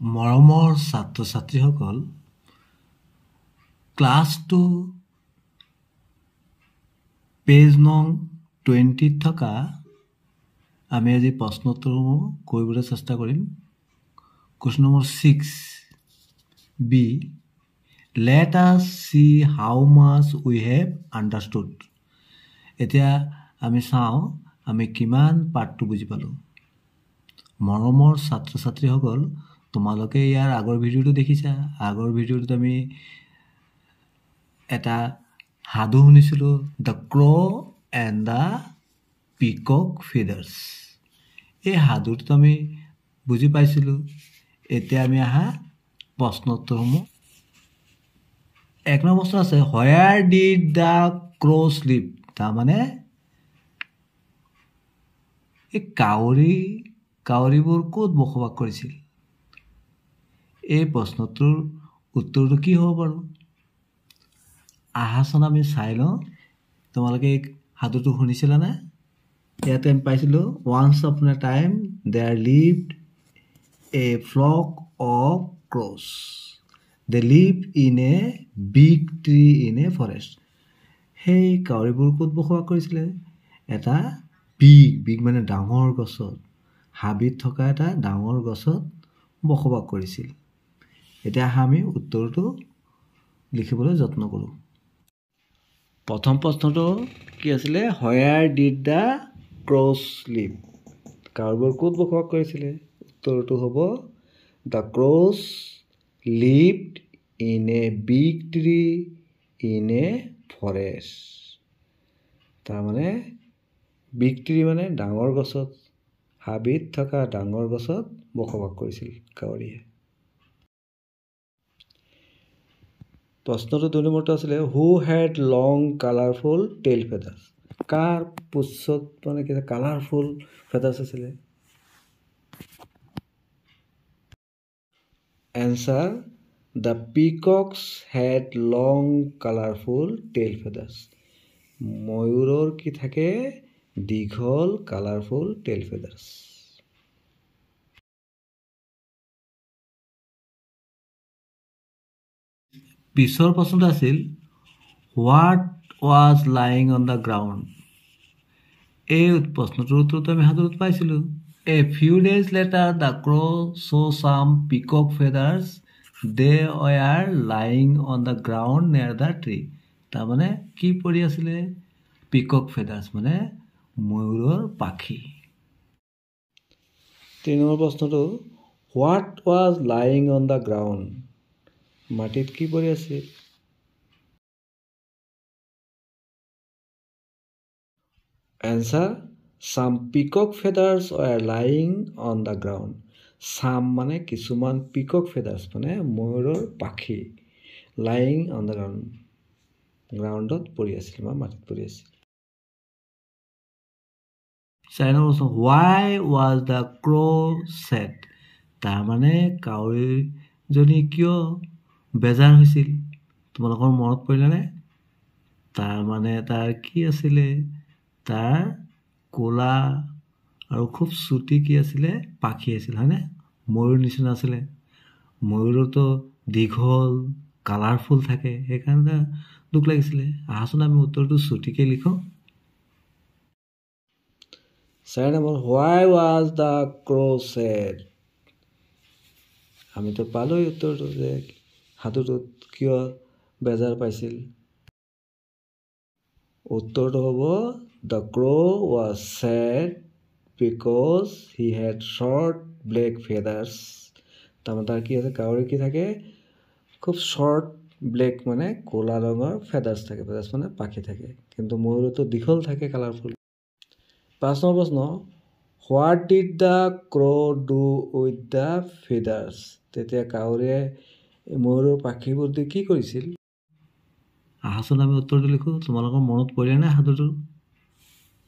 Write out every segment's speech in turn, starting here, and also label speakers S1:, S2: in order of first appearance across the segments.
S1: মৰমৰ ছাত্ৰ ছাত্ৰীসকল, ক্লাছ 2 পেজ নং 20 থকা আমি আজি প্ৰশ্নোত্তৰসমূহ কৰিবলৈ চেষ্টা কৰিম। Question number 6 B, let us see how much we have understood। এতিয়া আমি চাওঁ আমি কিমান পাঠটো বুজি পালোঁ। মৰমৰ ছাত্ৰ ছাত্ৰীসকল, তোমালোকে ইয়াৰ আগৰ ভিডিঅ'টো দেখিছা। আগৰ ভিডিঅ'টোত আমি এটা সাধু শুনিছিলোঁ, দ্য ক্ৰ' এণ্ড দ্য পিকক ফিডাৰ্ছ। এই সাধুটোত আমি বুজি পাইছিলোঁ। এতিয়া আমি আহা প্ৰশ্নোত্তৰসমূহ। 1 নম্বৰ প্ৰশ্ন আছে, হোৱেৰ ডিড দ্য ক্ৰ' শ্লিপ। তাৰমানে এই কাউৰীবোৰ ক'ত বসবাস কৰিছিল? এই প্ৰশ্নটোৰ উত্তৰটো কি হ'ব বাৰু? আহাচোন আমি চাই লওঁ। তোমালোকে এই সাধুটো শুনিছিলানে? ইয়াতে আমি পাইছিলোঁ, once upon a time there lived a flock of crows. They lived in a big tree in a forest. সেই কাউৰীবোৰ ক'ত বসবাস কৰিছিলে? এটা বিগ মানে ডাঙৰ গছত, হাবিত থকা এটা ডাঙৰ গছত বসবাস কৰিছিল। এতিয়া আমি উত্তৰটো লিখিবলৈ যত্ন কৰোঁ। প্ৰথম প্ৰশ্নটো কি আছিলে? Where did the crow' sleep. কাউৰীবোৰ ক'ত বসবাস কৰিছিলে? উত্তৰটো হ'ব the crow lived in a big tree in a forest. তাৰমানে বিগ ট্ৰী মানে ডাঙৰ গছত, হাবিত থকা ডাঙৰ গছত বসবাস কৰিছিল কাউৰীয়ে। প্ৰশ্নটো 2 নম্বৰটো আছিলে, who had long colourful tail feathers. কাৰ পুচ্ছত মানে কি কালাৰফুল ফেডাৰ্ছ আছিলে? Answer, the peacock had long colourful tail feathers. ময়ূৰৰ কি থাকে? দীঘল কালাৰফুল টেইল ফেডাৰ্ছ। পিছৰ প্ৰশ্নটো আছিল, what was lying on the ground. এই প্ৰশ্নটোৰ উত্তৰটো আমি সাধুত পাইছিলোঁ। A few days later the crow' saw' some peacock feathers they were lying on the ground near the tree. তাৰমানে কি পৰি আছিলে? পিকক ফেডাৰ্ছ মানে ময়ূৰৰ পাখি। 3 নম্বৰ প্ৰশ্নটো, what was lying on the ground. মাটিত কি পৰি আছিল? Answer, some peacock feathers were lying on the ground. Some মানে কিছুমান, পিকক ফেডাৰ্ছ মানে ময়ূৰৰ পাখি, লাইং অন দ্য গ্ৰাউণ্ড গ্ৰাউণ্ডত পৰি আছিল বা মাটিত পৰি আছিল। 4 নম্বৰ প্ৰশ্ন, হোৱাই ৱাজ দ্য ক্ৰ' ছেড। তাৰমানে কাউৰীজনী কিয় বেজাৰ হৈছিল? তোমালোকৰ মনত পৰিলেনে? তাৰমানে তাৰ কি আছিলে? তাৰ ক'লা আৰু খুব চুটি কি আছিলে? পাখি আছিল, হয়নে? ময়ূৰ নিচিনা আছিলে। ময়ূৰতো দীঘল কালাৰফুল থাকে, সেইকাৰণে দুখ লাগিছিলে। আহাচোন আমি উত্তৰটো চুটিকৈ লিখোঁ। 4 নম্বৰ, why was the crow' sad. আমিতো পালোঁই উত্তৰটো যে সাধুটোত কিয় বেজাৰ পাইছিল। উত্তৰটো হ'ব the crow' was sad because he had short black feathers. তাৰমানে তাৰ কি আছে? কাউৰী কি থাকে? খুব শ্বৰ্ট ব্লেক মানে ক'লা ৰঙৰ ফেডাৰ্ছ থাকে। ফেডাৰ্ছ মানে পাখি থাকে, কিন্তু ময়ূৰতো দীঘল থাকে কালাৰফুল। 5 নম্বৰ প্ৰশ্ন, what did the crow' do with the feathers. তেতিয়া কাউৰীয়ে ময়ূৰৰ পাখিবোৰ দি কি কৰিছিল? আহাচোন আমি উত্তৰটো লিখোঁ। তোমালোকৰ মনত পৰিলেনে সাধুটো?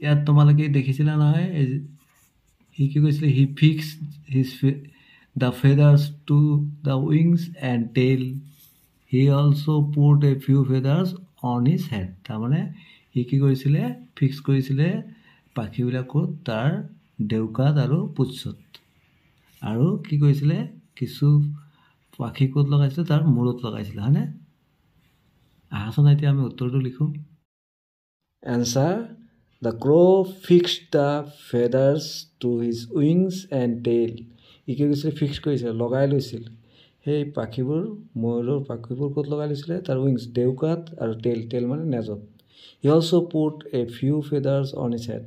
S1: ইয়াত তোমালোকে দেখিছিলা নহয়, সি কি কৰিছিলে? He fix the feathers to the wings and tail. He also' put a few feathers on his head. তাৰমানে সি কি কৰিছিলে? ফিক্স কৰিছিলে পাখিবিলাকত তাৰ ডেউকাত আৰু পুচ্ছত। আৰু কি কৰিছিলে? কিছু পাখি ক'ত লগাইছিলে তাৰ মূৰত লগাইছিলে হয়নে আহাচোন এতিয়া আমি উত্তৰটো লিখোঁ answer the crow fixed the feathers to his wings and tail ই কি কৈছিলে ফিক্স কৰিছিলে লগাই লৈছিল সেই পাখিবোৰ ময়ূৰৰ পাখিবোৰ ক'ত লগাই লৈছিলে তাৰ উইংছ ডেউকাত আৰু টেইল মানে নেজত he also' put a few feathers on his head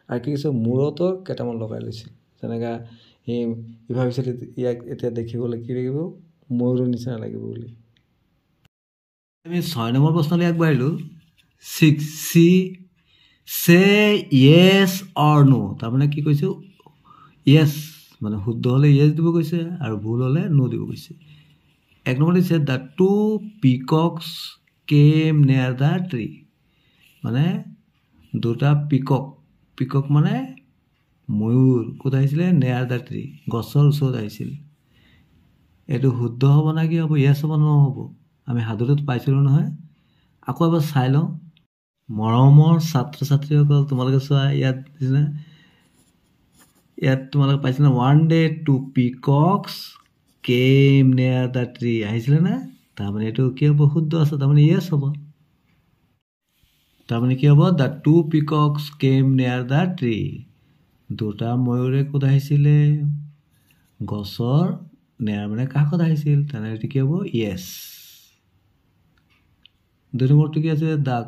S1: আৰু কি কৈছে মূৰতো কেইটামান লগাই লৈছিল যেনেকৈ সি ভাবিছিল ইয়াক এতিয়া দেখিবলৈ কি লাগিব ময়ূৰৰ নিচিনা লাগিব বুলি আমি 6 নম্বৰ প্ৰশ্নলৈ আগবাঢ়িলোঁ 6 চি সে য়েছ অৰ নো তাৰমানে কি কৈছোঁ য়েছ মানে শুদ্ধ হ'লে য়েছ দিব কৈছে আৰু ভুল হ'লে নো দিব কৈছে 1 নম্বৰ দিছে দ্য টু পিকক্স কেম নিয়াৰ দ্য ট্ৰী মানে দুটা পিকক মানে ময়ূৰ ক'ত আহিছিলে নিয়াৰ দ্য ট্ৰী গছৰ ওচৰত আহিছিল এইটো শুদ্ধ হ'ব না কি হ'ব য়েছ হ'ব নহ'ব আমি সাধুটোত পাইছিলোঁ নহয় আকৌ এবাৰ চাই লওঁ মৰমৰ ছাত্ৰ ছাত্ৰীসকল তোমালোকে চোৱা ইয়াত তোমালোকে পাইছিলে ওৱান ডে টু পিকক্স কেম নিয়াৰ দ্য ট্ৰী আহিছিলে নে তাৰমানে এইটো কি হ'ব শুদ্ধ আছে তাৰমানে য়েছ হ'ব তাৰমানে কি হ'ব দ্য টু পিকক্স কেম নিয়াৰ দ্য ট্ৰী দুটা ময়ূৰে ক'ত আহিছিলে গছৰ নিয়াৰ মানে কাষত আহিছিল তেনেহ'লে এইটো কি হ'ব য়েছ 2 নম্বৰটো কি আছে the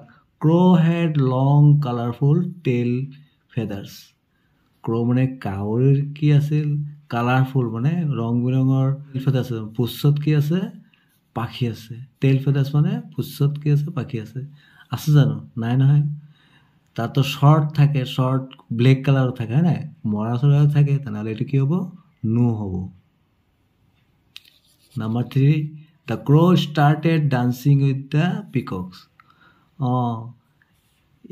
S1: crow' had long colourful tail feathers crow' মানে কাউৰীৰ কি আছিল কালাৰফুল মানে ৰং বিৰঙৰ ফেডাৰ্ছ আছে পুচ্ছত কি আছে পাখি আছে টেইল ফেডাৰ্ছ মানে পুচ্ছত কি আছে পাখি আছে জানো নাই নহয় তাতো শ্বৰ্ট থাকে শ্বৰ্ট ব্লেক কালাৰৰ থাকে হয় নাই মৰা চৰা থাকে তেনেহ'লে এইটো কি হ'ব নো হ'ব number 3 the crow' started dancing with the peacocks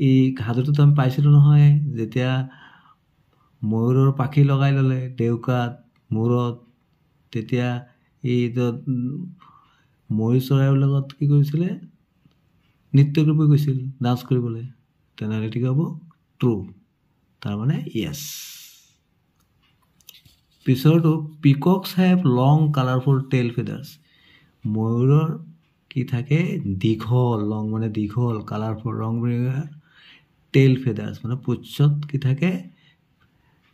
S1: এই সাধুটোত আমি পাইছিলোঁ নহয় যেতিয়া ময়ূৰৰ পাখি লগাই ল'লে ডেউকাত মূৰত তেতিয়া এই ময়ূৰ চৰাইৰ লগত কি কৰিছিলে নৃত্য কৰিব গৈছিল ডান্স কৰিবলৈ তেনেহ'লে কি হ'ব ট্ৰু তাৰমানে য়েছ পিছৰটো peacocks have long colourful tail feathers ময়ূৰৰ কি থাকে দীঘল লং মানে দীঘল কালাৰফুল ৰং বিৰঙা টেইল ফেডাৰ্ছ মানে পুচ্ছত কি থাকে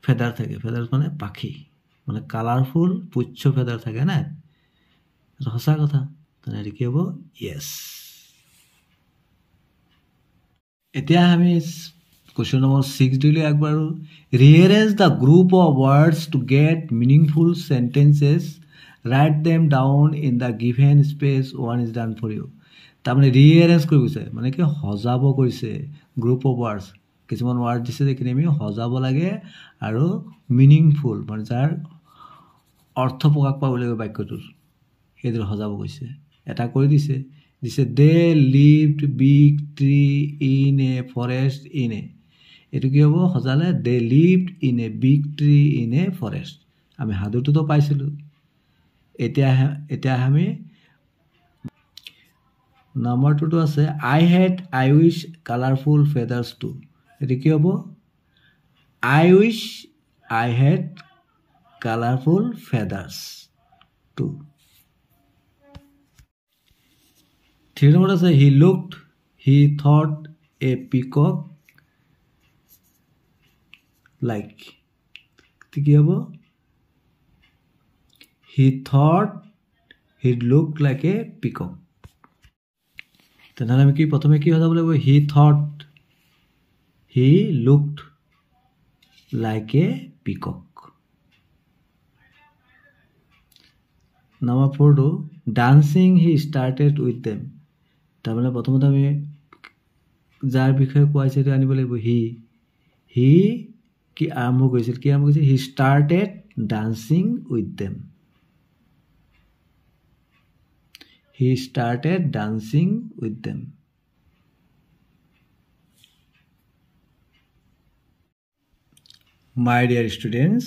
S1: ফেডাৰ থাকে ফেডাৰ্ছ মানে পাখি মানে কালাৰফুল পুচ্ছ ফেডাৰ থাকে নাই সঁচা কথা তেনেহ'লে কি হ'ব য়েছ এতিয়া আমি কুৱেশ্যন নম্বৰ 6 দিলৈ আগবাঢ়ো rearrange the group of words to get meaningful sentences write them down in the given space one is done for you তাৰমানে ৰিএৰেঞ্জ কৰিব গৈছে মানে কি সজাব কৰিছে গ্ৰুপ অফ ৱৰ্ডছ কিছুমান ৱৰ্ড দিছে যিখিনি আমি সজাব লাগে আৰু মিনিংফুল মানে যাৰ অৰ্থ প্ৰকাশ পাব লাগিব বাক্যটোৰ সেইদৰে সজাব গৈছে এটা কৰি দিছে they lived big tree in a forest in a এইটো কি হ'ব সজালে they lived in a big tree in a forest আমি সাধুটোতো পাইছিলোঁ এতিয়া আমি নম্বৰ 2টো আছে I wish colourful feathers too এইটো কি হ'ব I wish I had colourful feathers too 3 নম্বৰত আছে হি থট এ পিকক লাইক কি হ'ব he thought he look like a peacock তেনেহ'লে আমি প্ৰথমে কি সজাব লাগিব he thought he looked like a peacock number 4টো dancing he started with them তাৰমানে প্ৰথমতে আমি যাৰ বিষয়ে কোৱাইছে সেইটো আনিব লাগিব হি কি আৰম্ভ কৰিছিল he started dancing with them he started dancing with them my dear students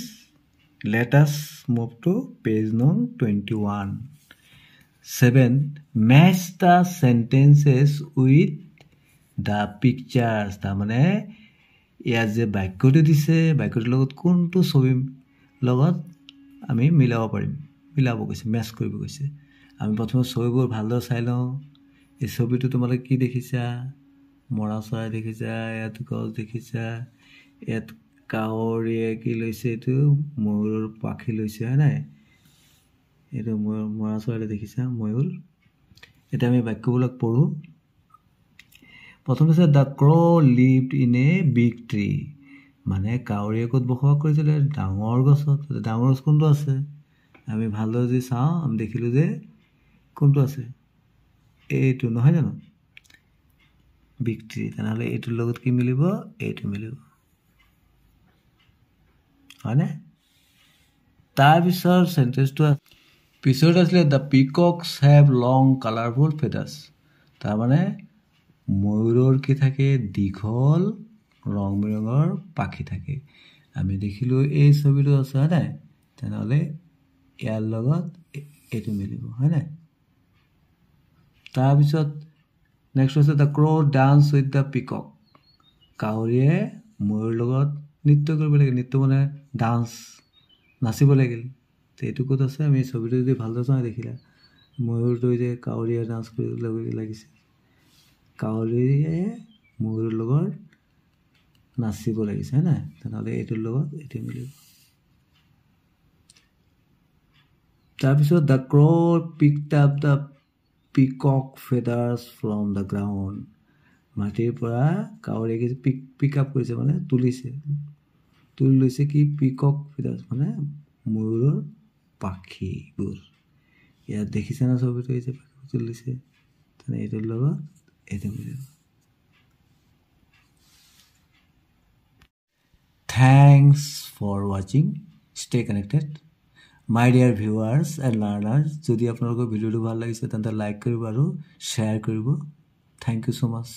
S1: let us move to page number 21 7 match the sentences with the pictures তাৰমানে ইয়াত যে বাক্যটো দিছে বাক্যটোৰ লগত কোনটো ছবি লগত আমি মিলাব পাৰিম মিলাব কৈছে মেচ কৰিব কৈছে আমি প্ৰথমে ছবিবোৰ ভালদৰে চাই লওঁ এই ছবিটো তোমালোকে কি দেখিছা মৰা চৰাই দেখিছা ইয়াত গছ দেখিছা ইয়াত কাউৰীয়ে কি লৈছে এইটো ময়ূৰৰ পাখি লৈছে হয় নাই এইটো মৰা চৰাইটো দেখিছা ময়ূৰ এতিয়া আমি বাক্যবিলাক পঢ়োঁ প্ৰথম আছে the crow lived in a big tree মানে কাউৰীয়ে ক'ত বসবাস কৰিছিলে ডাঙৰ গছত ডাঙৰ গছ কোনটো আছে আমি ভালদৰে যদি চাওঁ আমি দেখিলোঁ যে কোনটো আছে এইটো নহয় জানো বিগ ট্ৰী তেনেহ'লে এইটোৰ লগত কি মিলিব এইটো মিলিব হয়নে তাৰপিছৰ চেণ্টেঞ্চটো পিছত আছিলে the peacocks have long colourful feathers তাৰমানে ময়ূৰৰ কি থাকে দীঘল ৰং বিৰঙৰ পাখি থাকে আমি দেখিলোঁ এই ছবিটো আছে হয় নাই তেনেহ'লে ইয়াৰ লগত এইটো মিলিব হয় নাই তাৰপিছত নেক্সট হৈছে দ্য ক্ৰ' ডান্স উইথ দ্য পিকক কাউৰীয়ে ময়ূৰ লগত নৃত্য কৰিব লাগে নৃত্য মানে ডান্স নাচিব লাগিল এইটো ক'ত আছে আমি ছবিটো যদি ভালদৰে চাওঁ দেখিলা ময়ূৰটো যে কাউৰীয়ে ডান্স কৰিব লাগিছে কাউৰীয়ে ময়ূৰৰ লগত নাচিব লাগিছে হয় নাই তেনেহ'লে এইটোৰ লগত এইটো মিলিব তাৰপিছত দ্য ক্ৰ' পিকড আপ দ্য পিকক ফেডাৰ্ছ ফ্ৰম দ্য গ্ৰাউণ্ড মাটিৰ পৰা কাউৰীয়ে পিক আপ কৰিছে মানে তুলি লৈছে কি পিকক ফেডাৰ্ছ মানে ময়ূৰৰ পাখিবোৰ ইয়াত দেখিছে না ছবিটো এই যে পাখি তুলিছে তেনে এইটোৰ লগত এইটো মিলিব Thanks for watching. Stay connected. My dear viewers and learners, যদি আপোনালোকৰ ভিডিঅ'টো ভাল লাগিছে তেন্তে লাইক কৰিব আৰু শ্বেয়াৰ কৰিব। Thank you so much.